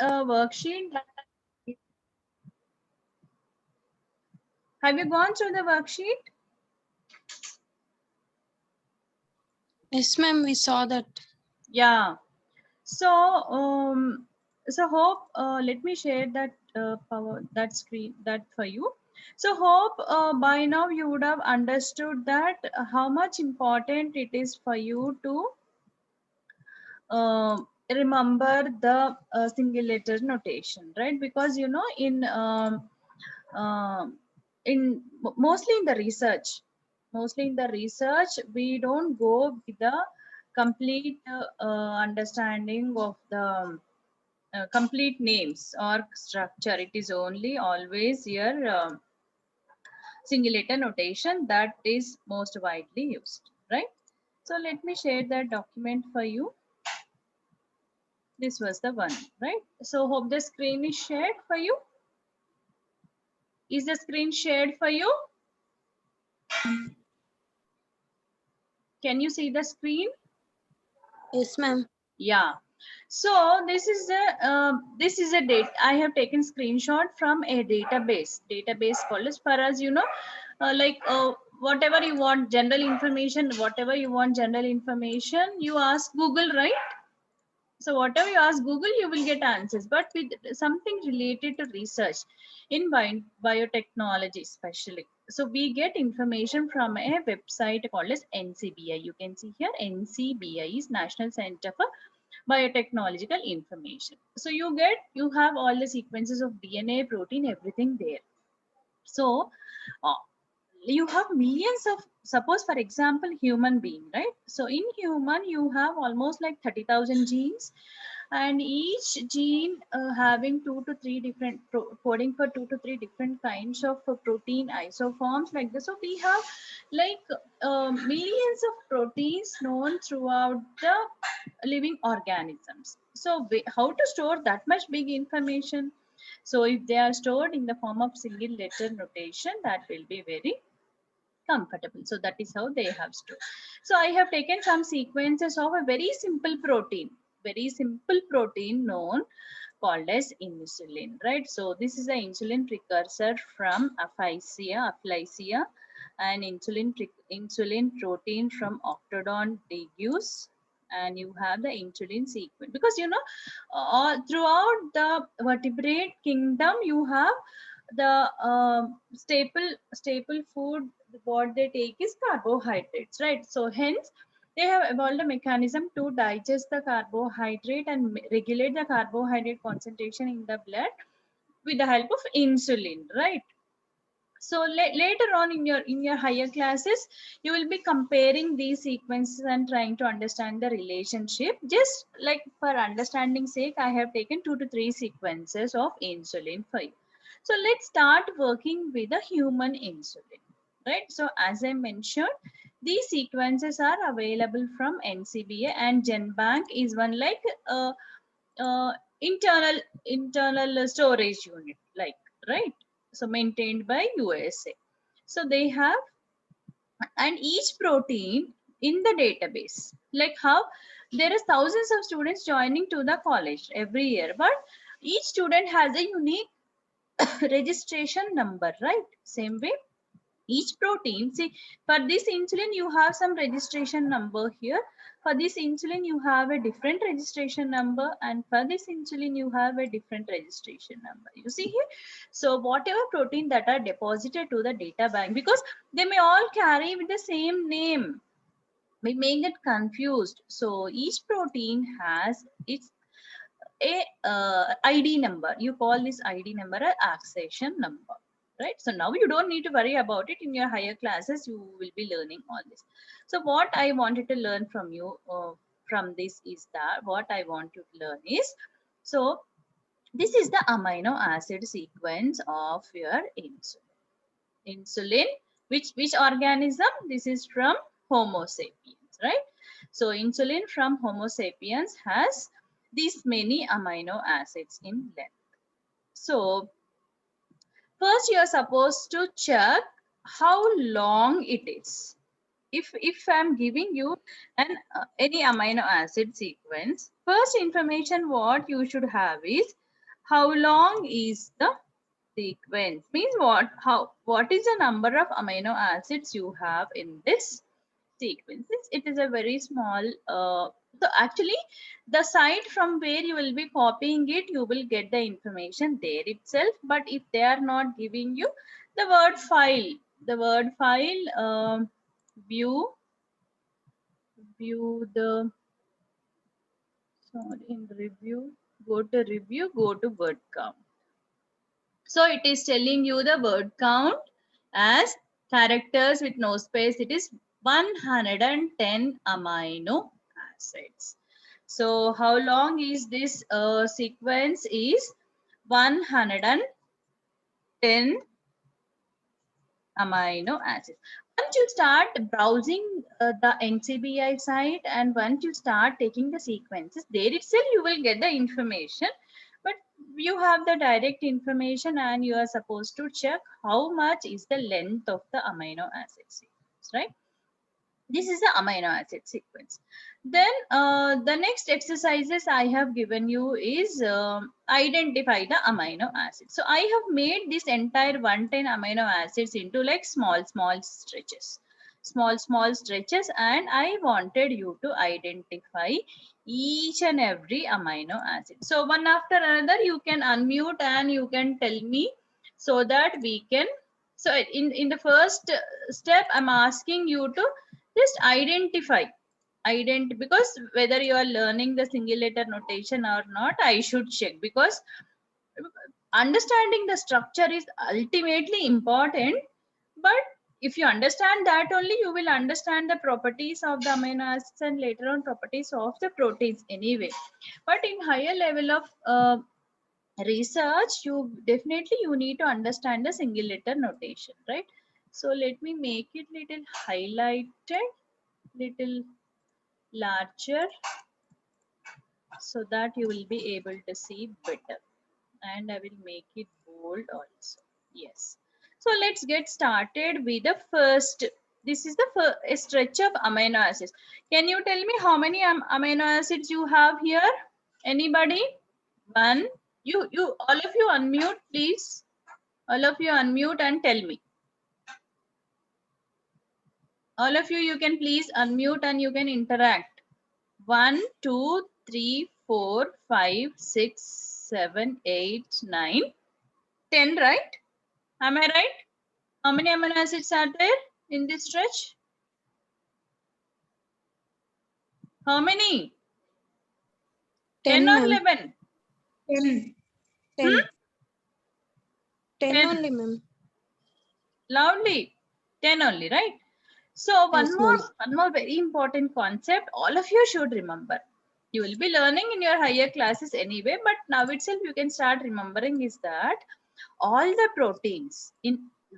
worksheet. Have you gone through the worksheet? Yes, ma'am, we saw that. Yeah. So hope let me share that that screen that for you. So hope by now you would have understood that how much important it is for you to remember the single letter notation, right? Because you know um, mostly in the research, we don't go with the complete understanding of the complete names or structure. It is only always your single letter notation that is most widely used, right? So let me share that document for you. This was the one, right? So hope the screen is shared for you. Is the screen shared for you? Can you see the screen? Yes, ma'am. Yeah. So this is a date. I have taken screenshot from a database called as far as you know, like whatever you want general information, you ask Google, right? So whatever you ask Google, you will get answers. But with something related to research in biotechnology, especially. So we get information from a website called as NCBI. You can see here NCBI is National Center for Biotechnological Information. So you have all the sequences of DNA, protein, everything there. So uh, you have millions of, suppose for example human being, right? So in human you have almost like 30,000 genes, and each gene having two to three different coding for two to three different kinds of protein isoforms like this. So we have like millions of proteins known throughout the living organisms. So how to store that much big information? So if they are stored in the form of single letter notation, that will be very comfortable. So that is how they have stored. So I have taken some sequences of a very simple protein known called as insulin, right? So this is the insulin precursor from aplysia, and insulin protein from Octodon digus, and you have the insulin sequence, because you know throughout the vertebrate kingdom you have the staple food. What they take is carbohydrates, right? So hence they have evolved a mechanism to digest the carbohydrate and regulate the carbohydrate concentration in the blood with the help of insulin, right? So later on in your higher classes you will be comparing these sequences and trying to understand the relationship. Just like for understanding sake, I have taken 2 to 3 sequences of insulin for you. So let's start working with the human insulin, right? So as I mentioned, these sequences are available from NCBA, and GenBank is one like uh, internal storage unit, like, right? So maintained by USA. So they have, and each protein in the database, like how there is thousands of students joining to the college every year, but each student has a unique registration number, right? Same way each protein, see, for this insulin you have some registration number here, for this insulin you have a different registration number, and for this insulin you have a different registration number, you see here. So whatever protein that are deposited to the data bank, because they may all carry with the same name, we may get confused. So each protein has its a ID number. You call this ID number a accession number, right? So now you don't need to worry about it. In your higher classes, you will be learning all this. So what I wanted to learn from you from this is that what I want to learn is, so this is the amino acid sequence of your insulin. Insulin, which organism? This is from Homo sapiens, right? So insulin from Homo sapiens has these many amino acids in length. So first you are supposed to check how long it is. If I'm giving you an any amino acid sequence, first information what you should have is how long is the sequence? Means what is the number of amino acids you have in this sequences. It is a very small so actually the site from where you will be copying it, you will get the information there itself. But if they are not giving you the word file, view the, sorry, in review, go to word count. So it is telling you the word count as characters with no space. It is 110 amino acids. So how long is this sequence? Is 110 amino acids. Once you start browsing the NCBI site and once you start taking the sequences, there itself you will get the information. But you have the direct information and you are supposed to check how much is the length of the amino acid sequence, right? This is the amino acid sequence. Then the next exercises I have given you is identify the amino acids. So I have made this entire 110 amino acids into like small stretches, small stretches, and I wanted you to identify each and every amino acid. So one after another you can unmute and you can tell me so that we can. So in the first step I'm asking you to just identify because whether you are learning the single letter notation or not, I should check, because understanding the structure is ultimately important. But if you understand that, only you will understand the properties of the amino acids and later on properties of the proteins anyway. But in higher level of research, you need to understand the single letter notation, right? So let me make it little highlighted, little larger, so that you will be able to see better. And I will make it bold also. Yes. So let's get started with the first. This is the first stretch of amino acids. Can you tell me how many amino acids you have here? Anybody? One. You all of you unmute, please. All of you unmute and tell me. All of you can please unmute and you can interact. 1, 2, 3, 4, 5, 6, 7, 8, 9, 10, right? Am I right? How many amino acids are there in this stretch? How many? 10 or 11? 10. 10. 10 10. only, ma'am. Loudly. 10 only, right? So Yes, ma'am. one more very important concept all of you should remember. You will be learning in your higher classes anyway, but now itself you can start remembering is that all the proteins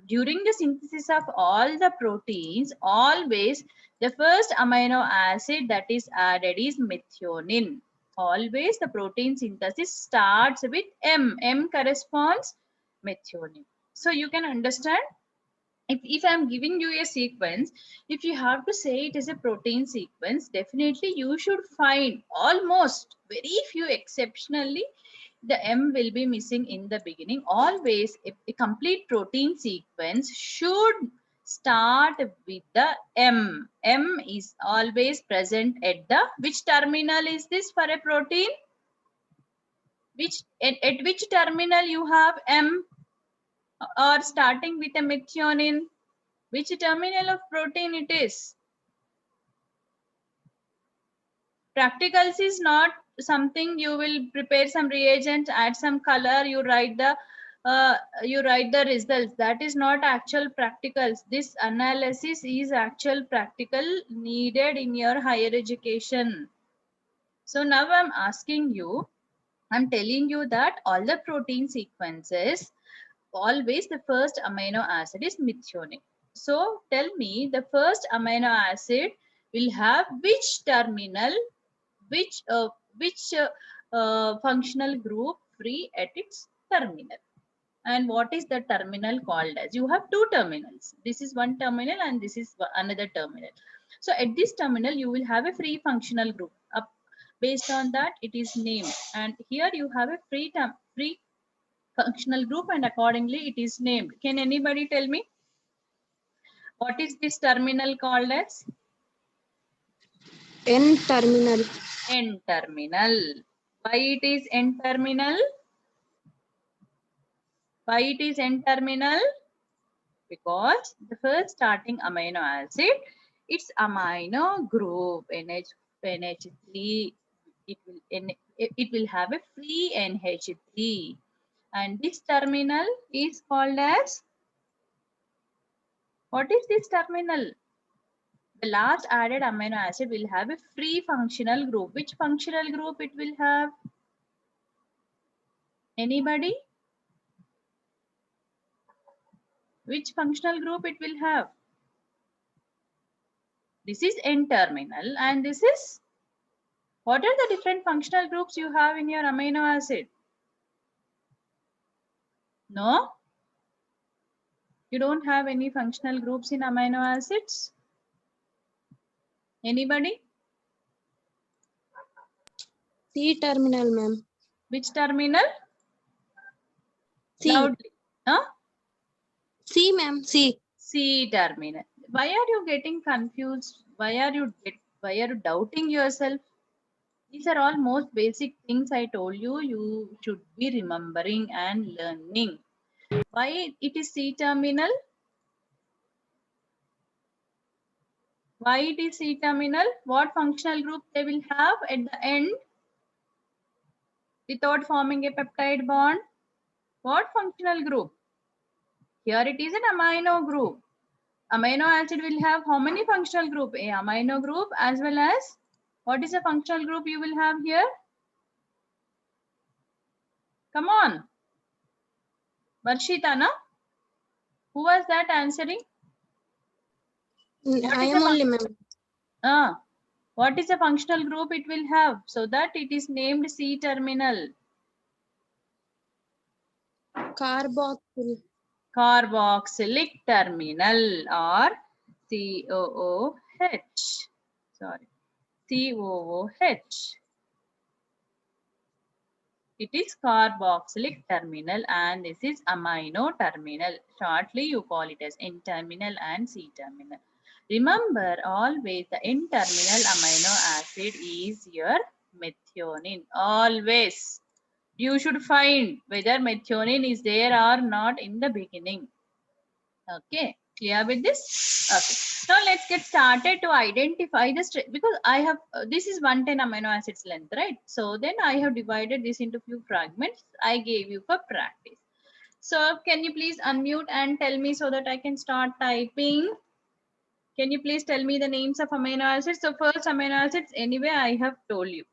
during the synthesis of all the proteins, always the first amino acid that is added is methionine. Always the protein synthesis starts with M. M corresponds methionine. So you can understand, if I'm giving you a sequence, if you have to say it is a protein sequence, definitely you should find almost very few exceptionally the M will be missing in the beginning. Always a complete protein sequence should start with the M. M is always present at the, which terminal is this for a protein? At which terminal you have M, or starting with a methionine? Which terminal of protein it is? Practicals is not something you will prepare some reagent, add some color, you write the results. That is not actual practicals. This analysis is actual practical needed in your higher education. So now I'm asking you, I'm telling you that all the protein sequences, always the first amino acid is methionine. So tell me the first amino acid will have which terminal, which functional group free at its terminal. And what is the terminal called as? You have two terminals. This is one terminal and this is another terminal. So at this terminal you will have a free functional group. Based on that, it is named. And here you have a free functional group, and accordingly it is named. Can anybody tell me what is this terminal called as? N terminal. N terminal. Why it is N terminal? Why it is N terminal? Because the first starting amino acid, its amino group NH3, it will have a free NH3, and this terminal is called as, what is this terminal? The last added amino acid will have a free functional group. Which functional group it will have? Anybody? Which functional group it will have? This is N terminal, and this is, what are the different functional groups you have in your amino acid? No? You don't have any functional groups in amino acids? Anybody? C terminal, ma'am. Which terminal? C. Loudly. Huh? C, ma'am. C. C terminal. Why are you getting confused? Why are you doubting yourself? These are all most basic things I told you. You should be remembering and learning. Why it is C terminal? Why it is C terminal? What functional group they will have at the end without forming a peptide bond? What functional group? Here it is an amino group. Amino acid will have how many functional group? A amino group, as well as, what is the functional group you will have here? Come on. Varshita, na? Who was that answering? I am only, ma'am. What is the functional group it will have? So that it is named C terminal. Carboxyl. Carboxylic terminal, or COOH. Sorry, COOH. It is carboxylic terminal, and this is amino terminal. Shortly, you call it as N terminal and C terminal. Remember, always the N terminal amino acid is your methionine. Always. You should find whether methionine is there or not in the beginning. Okay, clear with this? Okay. Now let's get started to identify the because I have this is 110 amino acids length, right? So then I have divided this into few fragments I gave you for practice. So can you please unmute and tell me so that I can start typing? Can you please tell me the names of amino acids? So first amino acids, anyway, I have told you.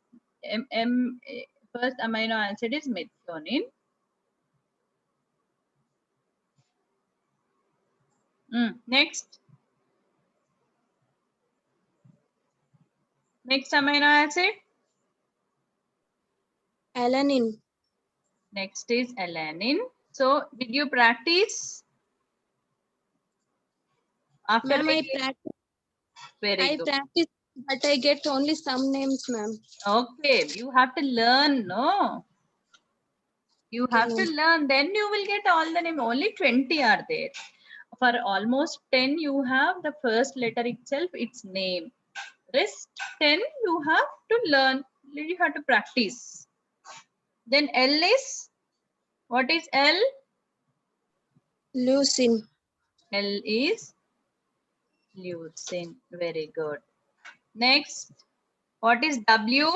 First amino acid is methionine. Next. Next amino acid. Alanine. Next is alanine. So did you practice? After Ma'am, very good. practice, but I get only some names, ma'am. Okay, you have to learn, no? You have to learn, then you will get all the name. Only 20 are there. For almost 10, you have the first letter itself, its name. Rest 10, you have to learn. You have to practice. Then L is, what is L? Leucine. L is leucine. Very good. Next, what is W?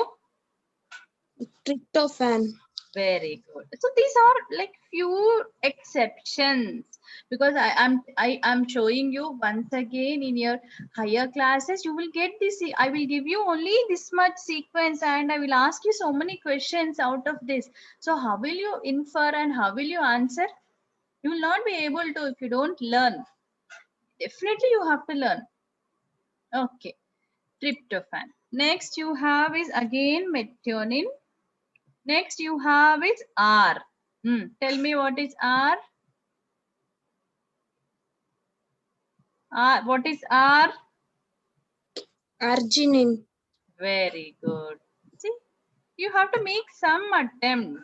Tryptophan. Very good. So these are like few exceptions, because I'm showing you once again in your higher classes. You will get this. I will give you only this much sequence, and I will ask you so many questions out of this. So how will you infer and how will you answer? You will not be able to if you don't learn. Definitely you have to learn. Okay. Tryptophan. Next you have is again methionine. Next you have is R. Tell me what is R? What is R? Arginine. Very good. See, You have to make some attempt.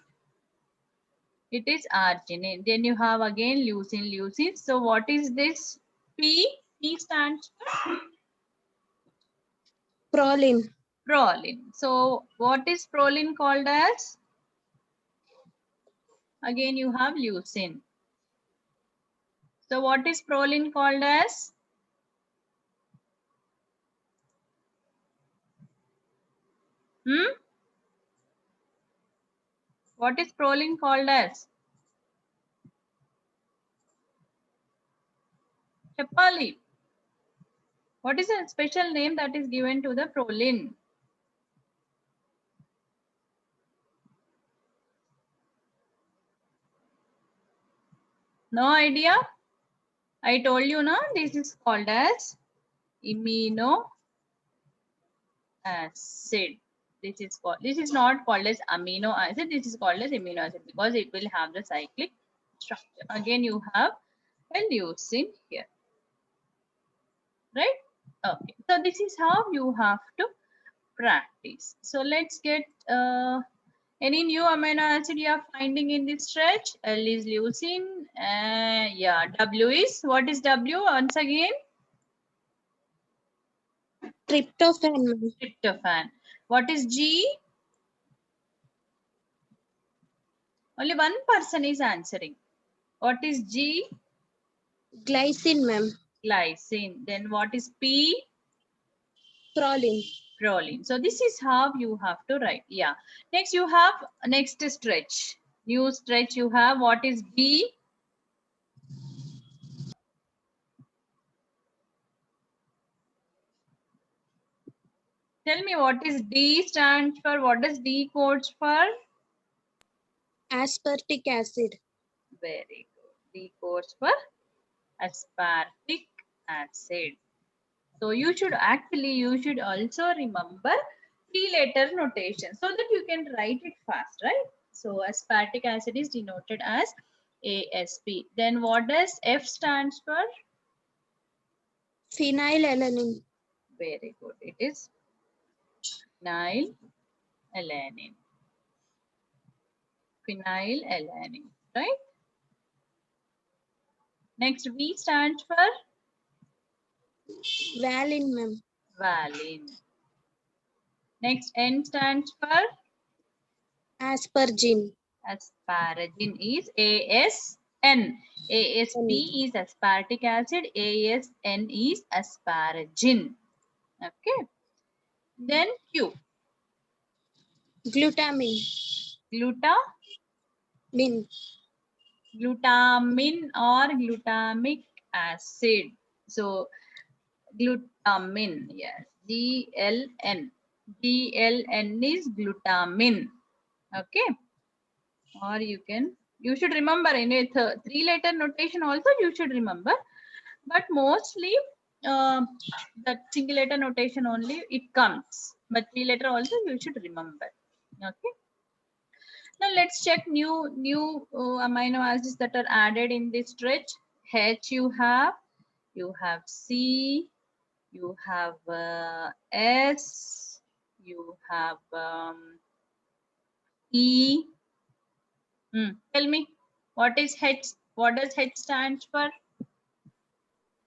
It is arginine. Then you have again leucine, leucine. So what is this? P? P stands for Proline. proline. So what is proline called as? Again you have leucine. So what is proline called as? What is proline called as? Chapali. What is a special name that is given to the proline? No idea? I told you now, this is called as amino acid. This is not called as amino acid. This is called as amino acid because it will have the cyclic structure. Again, you have a leucine here, right? Okay. So this is how you have to practice. So let's get any new amino acid you are finding in this stretch. L is leucine. Yeah. W is, what is W once again? Tryptophan, ma'am. Tryptophan. What is G? Only one person is answering. What is G? Glycine, ma'am. Glycine. Then what is P? Proline. Proline. So this is how you have to write. Yeah. Next you have next stretch. New stretch you have. What is D? Tell me what is D stands for. What does D codes for? Aspartic acid. Very good. D codes for aspartic acid. So you should also remember 3-letter notation so that you can write it fast, right? So aspartic acid is denoted as ASP. Then what does F stands for? Phenylalanine. Very good. It is phenylalanine. Phenylalanine, right? Next, V stands for Valine, ma'am. valine. Next, N stands for Aspergine. asparagine is ASN. ASP is aspartic acid. ASN is asparagine. Okay. Then Q. Glutamine. Glutamin or glutamic acid. So glutamin, yes. GLN. GLN is glutamin. Okay. Or you should remember in a 3-letter notation also you should remember. But mostly the single letter notation only it comes. But 3-letter also you should remember. Okay. Now let's check new amino acids that are added in this stretch. H you have C, you have S, you have E. Tell me what is H? What does H stand for?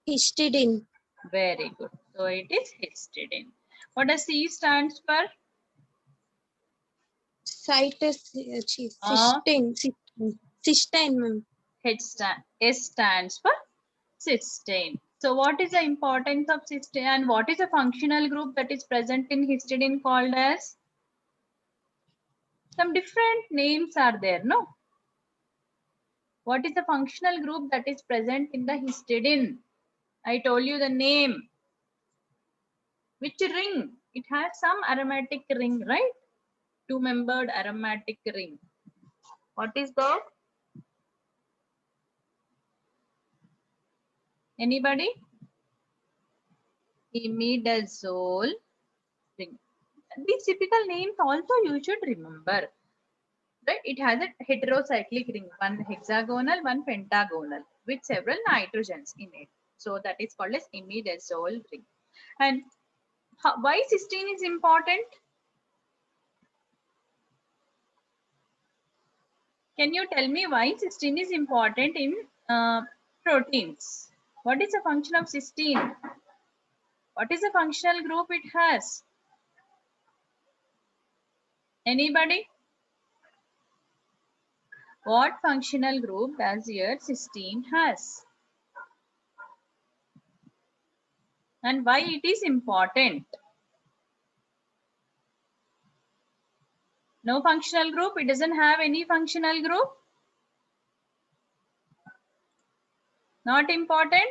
Histidine. Very good. So it is histidine. What does C stands for? Cysteine. Cysteine, ma'am. S stands for cysteine. So what is the importance of cysteine and what is the functional group that is present in histidine called as? Some different names are there, no? What is the functional group that is present in the histidine? I told you the name. Which ring? It has some aromatic ring, right? 2-membered aromatic ring. What is that? Anybody? Imidazole ring. These typical names also you should remember. Right? It has a heterocyclic ring, one hexagonal, one pentagonal, with several nitrogens in it. So that is called as imidazole ring. And why cysteine is important? Can you tell me why cysteine is important in proteins? What is the function of cysteine? What is the functional group it has? Anybody? What functional group does your cysteine has? And why it is important? No functional group? It doesn't have any functional group? Not important?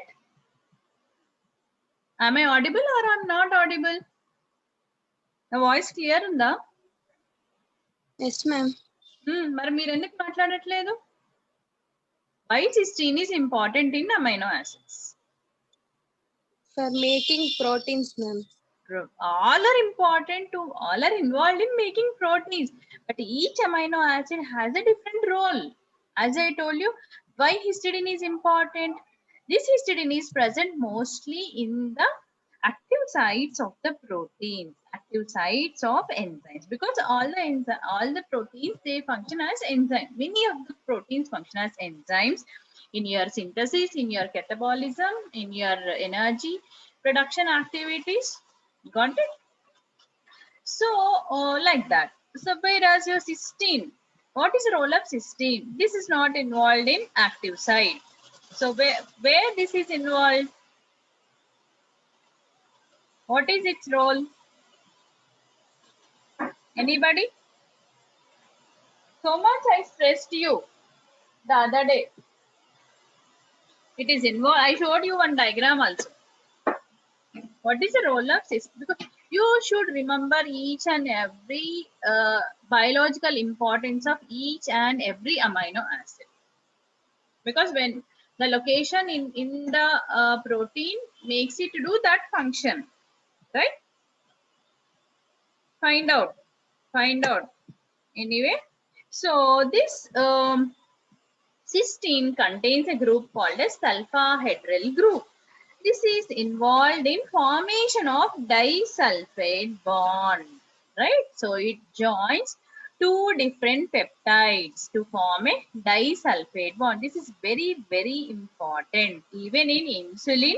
Am I audible or I'm not audible? The voice clear ఉందా? Yes, ma'am. మరి మీరు ఎందుకు మాట్లాడట్లేదు? Why cysteine is important in amino acids? For making proteins, ma'am. All are important to, all are involved in making proteins, but each amino acid has a different role. As I told you, why histidine is important? This histidine is present mostly in the active sites of the proteins, active sites of enzymes, because all the proteins, they function as enzymes. Many of the proteins function as enzymes in your synthesis, in your catabolism, in your energy production activities. Got it? So like that. So whereas your cysteine, what is the role of cysteine? This is not involved in active site. So where this is involved? What is its role? Anybody? So much I stressed you the other day. It is involved. I showed you one diagram also. What is the role of cysteine? Because you should remember each and every biological importance of each and every amino acid. Because when the location in the protein makes it to do that function, right? Find out. Anyway, so this cysteine contains a group called a sulfahedral group. This is involved in formation of disulfide bond, right? So it joins two different peptides to form a disulfide bond. This is very, very important. Even in insulin,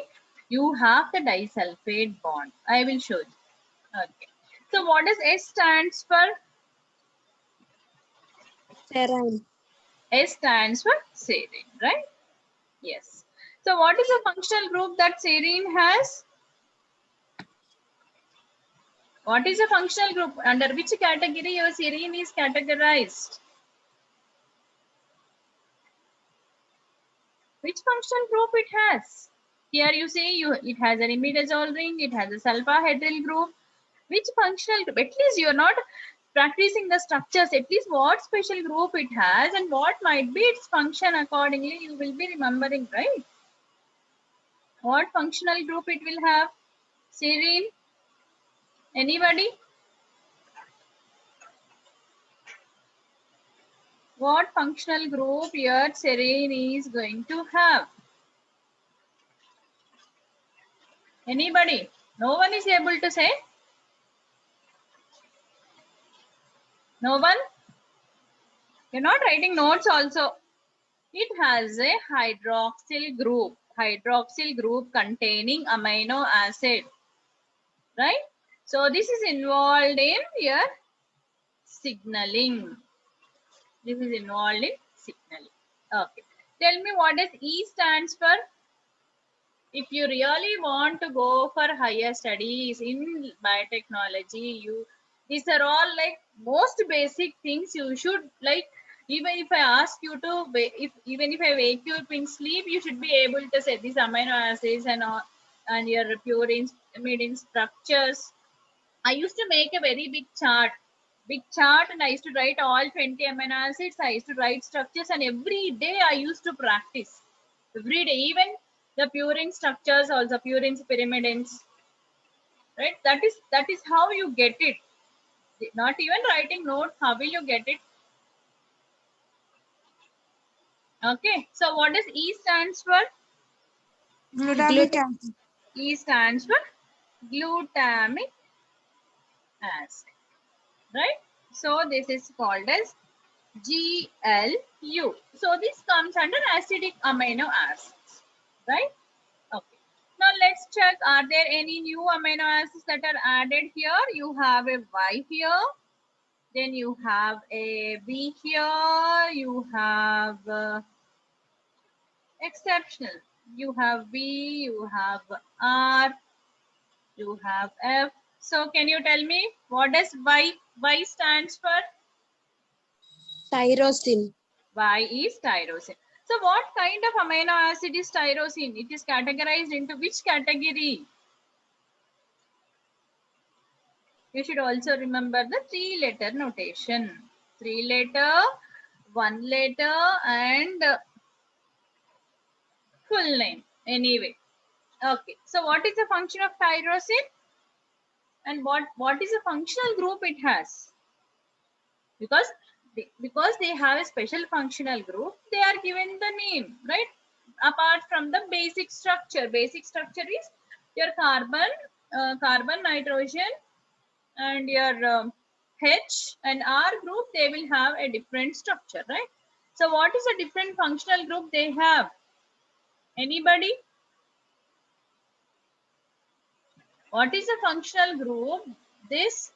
you have the disulfide bond. I will show you. Okay. So what does S stands for? Serine. S stands for serine, right? Yes. So what is the functional group that serine has? What is the functional group? Under which category your serine is categorized? Which functional group it has? Here you say it has an imidazole ring, it has a sulfahedral group. Which functional group? At least you are not practicing the structures. At least what special group it has and what might be its function, accordingly you will be remembering, right? What functional group it will have? Serine? Anybody? What functional group your serine is going to have? Anybody? No one is able to say? No one? You're not writing notes also. It has a hydroxyl group containing amino acid, right? So this is involved in your signaling. This is involved in signaling. Okay. Tell me, what does E stands for? If you really want to go for higher studies in biotechnology, these are all like most basic things you should like. Even if I ask you to, even if I wake you up in sleep, you should be able to say these amino acids and all, and your purines, pyrimidine structures. I used to make a very big chart, and I used to write all 20 amino acids. I used to write structures, and every day I used to practice. Every day, even the purine structures, also purines, pyrimidines, right? That is how you get it. Not even writing notes. How will you get it? Okay. So what does E stands for? Glutamic acid. E stands for glutamic acid, right? So this is called as GLU. So this comes under acidic amino acids, right? Okay. Now let's check, are there any new amino acids that are added here? You have a Y here, then you have a B here, you have exceptional. You have B, you have R, you have F. So can you tell me what does Y? Y stands for? Tyrosine. Y is tyrosine. So what kind of amino acid is tyrosine? It is categorized into which category? You should also remember the 3-letter notation. 3-letter, 1-letter, and full name. Anyway. Okay. So what is the function of tyrosine? And what is the functional group it has? Because they have a special functional group, they are given the name, right? Apart from the basic structure is your carbon, nitrogen, and your H and R group, they will have a different structure, right? So what is a different functional group they have? Anybody? What is a functional group this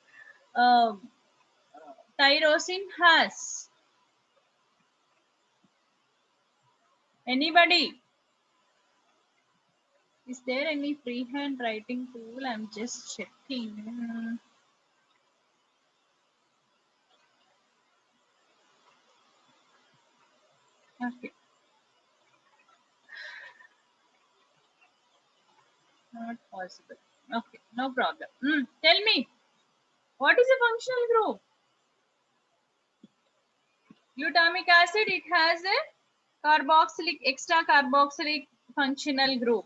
uh, tyrosine has? Anybody? Is there any freehand writing tool? I'm just checking. Okay, not possible. Okay, no problem. Tell me, what is a functional group? Glutamic acid, it has a carboxylic, extra carboxylic functional group.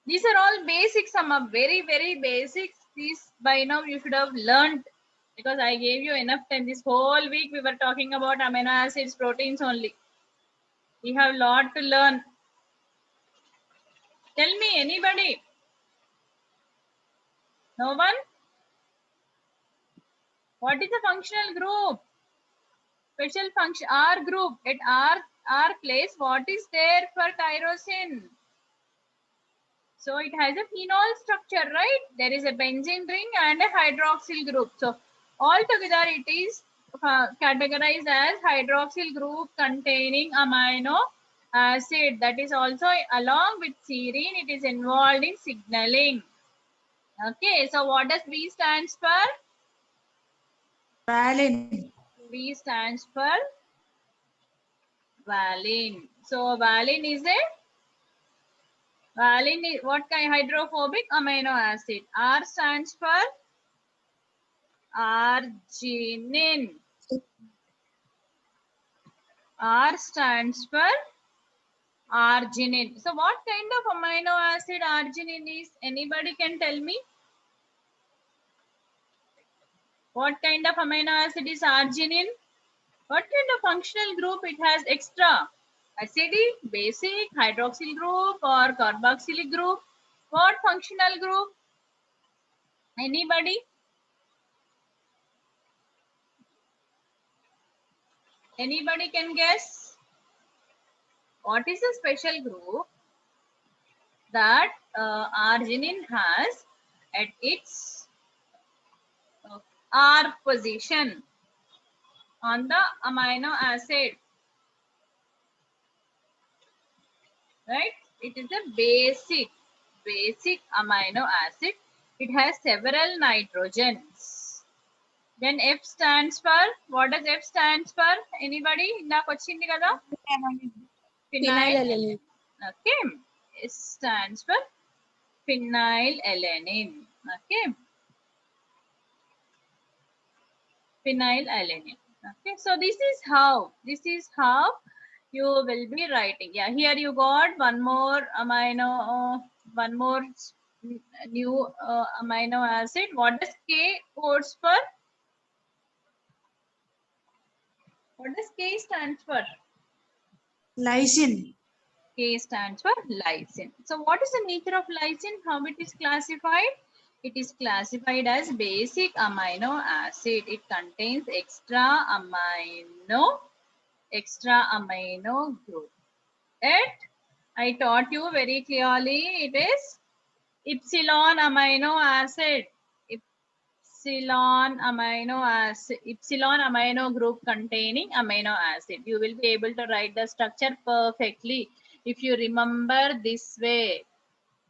These are all basics, some are very, very basics. These by now you should have learned, because I gave you enough time. This whole week we were talking about amino acids, proteins only. We have a lot to learn. Tell me, anybody? No one? What is a functional group? Special function R group. At R place, what is there for tyrosine? So it has a phenol structure, right? There is a benzene ring and a hydroxyl group. So altogether it is categorized as hydroxyl group containing amino acid. That is also along with serine, it is involved in signaling. Okay, so what does V stands for? Valine. V stands for valine. So valine is what kind? Hydrophobic amino acid. R stands for arginine. R stands for arginine. So what kind of amino acid arginine is? Anybody can tell me? What kind of amino acid is arginine? What kind of functional group it has extra? Acidic, basic, hydroxyl group, or carboxylic group? What functional group? Anybody? Anybody can guess? What is the special group that arginine has at its R position on the amino acid? Right? It is a basic amino acid. It has several nitrogens. Then F stands for, what does F stands for? Anybody? Inda kochindi kada? Phenylalanine. Okay. S stands for phenylalanine. Okay. Phenylalanine. Okay. So this is how you will be writing. Yeah. Here you got one more amino, one more new amino acid. What does K codes for? What does K stands for? Lysine. K stands for lysine. So what is the nature of lysine? How it is classified? It is classified as basic amino acid. It contains extra amino group. It, I taught you very clearly, it is epsilon amino acid. Epsilon amino group containing amino acid. You will be able to write the structure perfectly if you remember this way.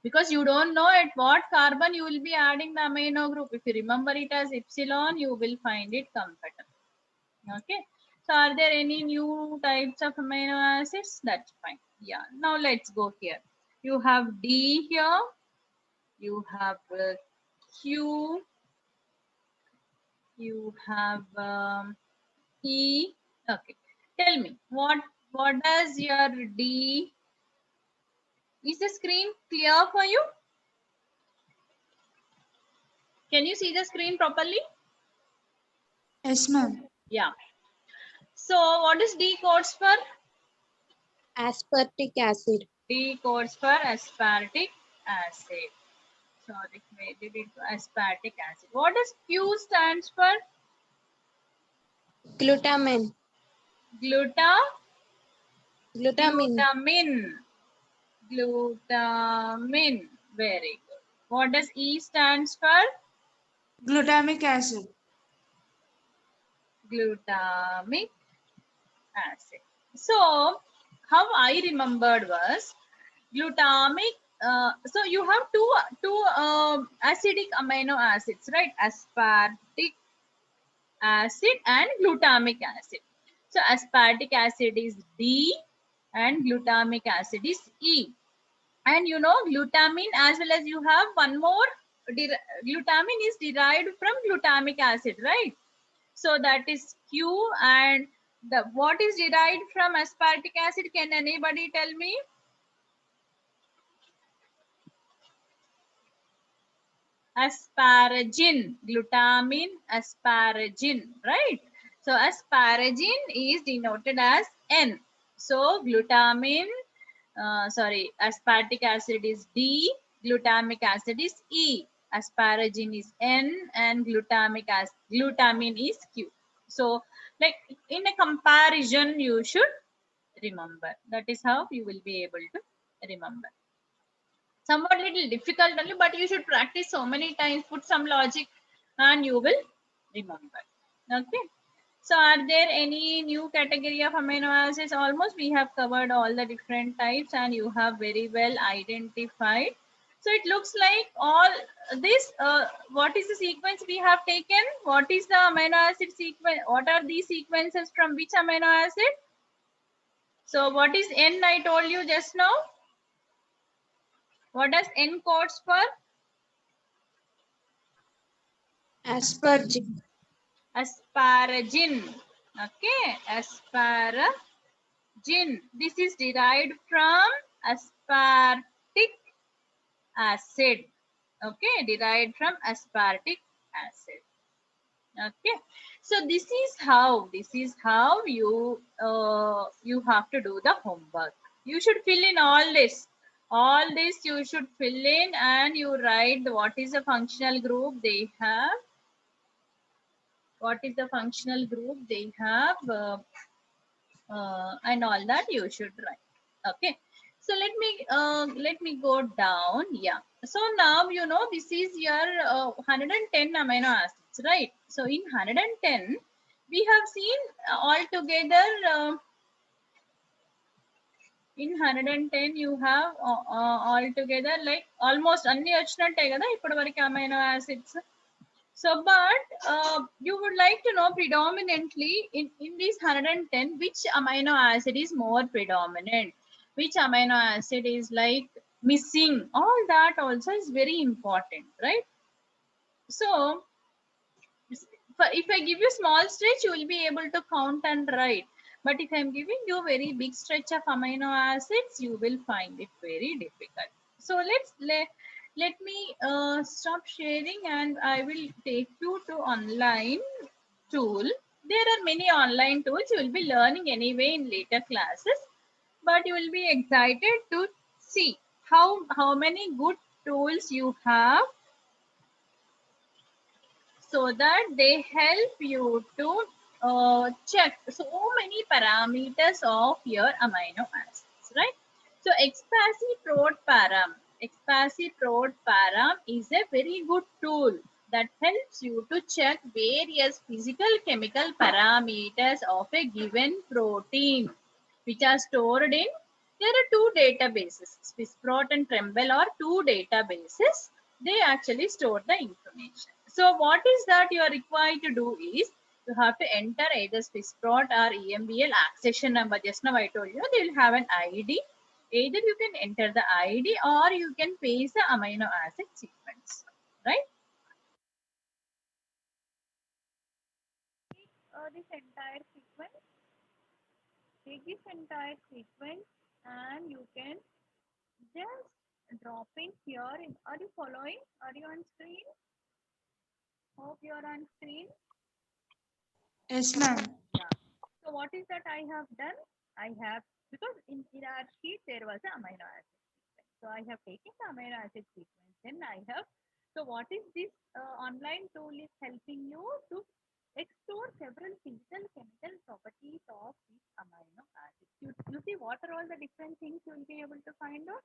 Because you don't know at what carbon you will be adding the amino group. If you remember it as epsilon, you will find it comfortable. Okay. So are there any new types of amino acids? That's fine. Yeah. Now let's go here. You have D here. You have Q. You have E. Okay. Tell me what does your D? Is the screen clear for you? Can you see the screen properly? Yes, ma'am. Yeah. So what is D codes for? Aspartic acid. D codes for aspartic acid. Sorry, where did it go? Aspartic acid. What does Q stands for? Glutamine. Glutamine. Glutamine. Very good. What does E stands for? Glutamic acid. Glutamic acid. So how I remembered was glutamic. So you have two acidic amino acids, right? Aspartic acid and glutamic acid. So aspartic acid is D and glutamic acid is E. And you know glutamine, as well as you have one more, glutamine is derived from glutamic acid, right? So that is Q. And the what is derived from aspartic acid? Can anybody tell me? Asparagine, glutamine, asparagine, right? So asparagine is denoted as N. So glutamine, aspartic acid is D, glutamic acid is E, asparagine is N, and glutamine is Q. So like in a comparison, you should remember. That is how you will be able to remember. Somewhat little difficult only, but you should practice so many times, put some logic, and you will remember. Okay. So are there any new category of amino acids? Almost we have covered all the different types and you have very well identified. So it looks like all this, what is the sequence we have taken? What is the amino acid sequence? What are these sequences from which amino acid? So what is N I told you just now? What does N codes for? Asparagine. Asparagine. Okay, asparagine. This is derived from aspartic acid. Okay, derived from aspartic acid. Okay, so this is how you you have to do the homework. You should fill in all this. All this you should fill in and you write what is the functional group they have. What is the functional group they have, and all that you should write. Okay. So let me go down. Yeah. So now you know this is your 110 amino acids, right? So in 110, we have seen altogether. In 110 you have altogether like almost అన్ని వచ్చినట్టే కదా ఇప్పటి వరకు amino acids. So, but you would like to know predominantly in these 110, which amino acid is more predominant, which amino acid is like missing. All that also is very important, right? So, if I give you small stretch, you will be able to count and write. But if I'm giving you very big stretch of amino acids, you will find it very difficult. So let me stop sharing and I will take you to online tool. There are many online tools you will be learning anyway in later classes, but you will be excited to see how many good tools you have so that they help you to check so many parameters of your amino acids, right? So Expaciprot param is a very good tool that helps you to check various physical chemical parameters of a given protein, which are stored in, there are two databases. Swissprot and Tremble are two databases. They actually store the information. So what is that you are required to do is you have to enter either Swissprot or EMBL accession number. Just now I told you they will have an ID. Either you can enter the ID or you can paste the amino acid sequence, right? This entire sequence, take this entire sequence and you can just drop in here. Are you following? Are you on screen? Hope you are on screen. Yes, ma'am. Yeah. So what is that I have done? I have, because in our sheet there was an amino acid sequence. So I have taken the amino acid sequence. Then I have, so what is this online tool is helping you to explore several physical chemical properties of these amino acids. You see what are all the different things you will be able to find out?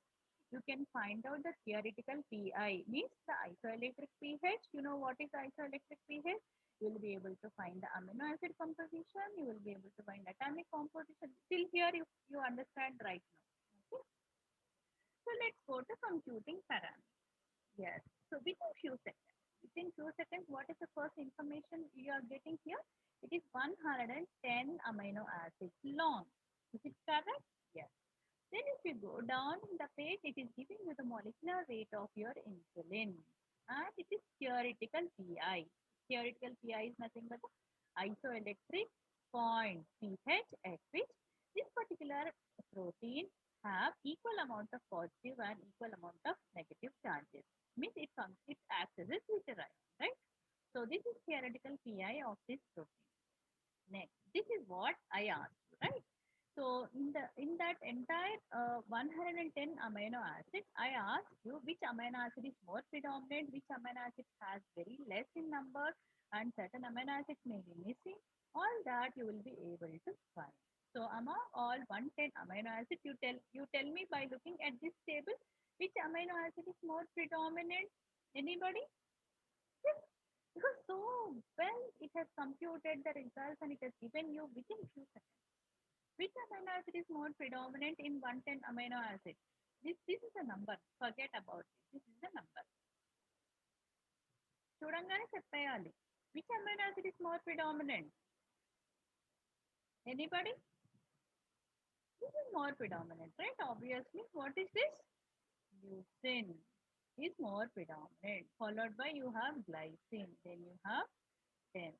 You can find out the theoretical pI, means the isoelectric pH. You know what is isoelectric pH? You will be able to find the amino acid composition. You will be able to find atomic composition. Still here you understand right now. Okay. So let's go to computing parameters. Yes. So within few seconds. Within few seconds, what is the first information you are getting here? It is 110 amino acids long. Is it correct? Yes. Then if you go down in the page, it is giving you the molecular weight of your insulin. And it is theoretical pI. Theoretical pI is nothing but the isoelectric point pH at which this particular protein have equal amount of positive and equal amount of negative charges. Means it acts as a switcher ion, right? So this is theoretical pI of this protein. Next, this is what I asked you, right? So in that entire 110 amino acids, I asked you which amino acid is more predominant, which amino acid has very less in number, and certain amino acids may be missing. All that you will be able to find. So among all 110 amino acids, you tell me by looking at this table which amino acid is more predominant. Anybody? Yes, because so well it has computed the results and it has given you within few seconds. Which amino acid is more predominant in 110 amino acid? This is a number. Forget about it. This is the number. చూడంగానే చెప్పేయాలి. Which amino acid is more predominant? Anybody? This is more predominant, right? Obviously. What is this? Leucine is more predominant. Followed by you have glycine. Then you have 10.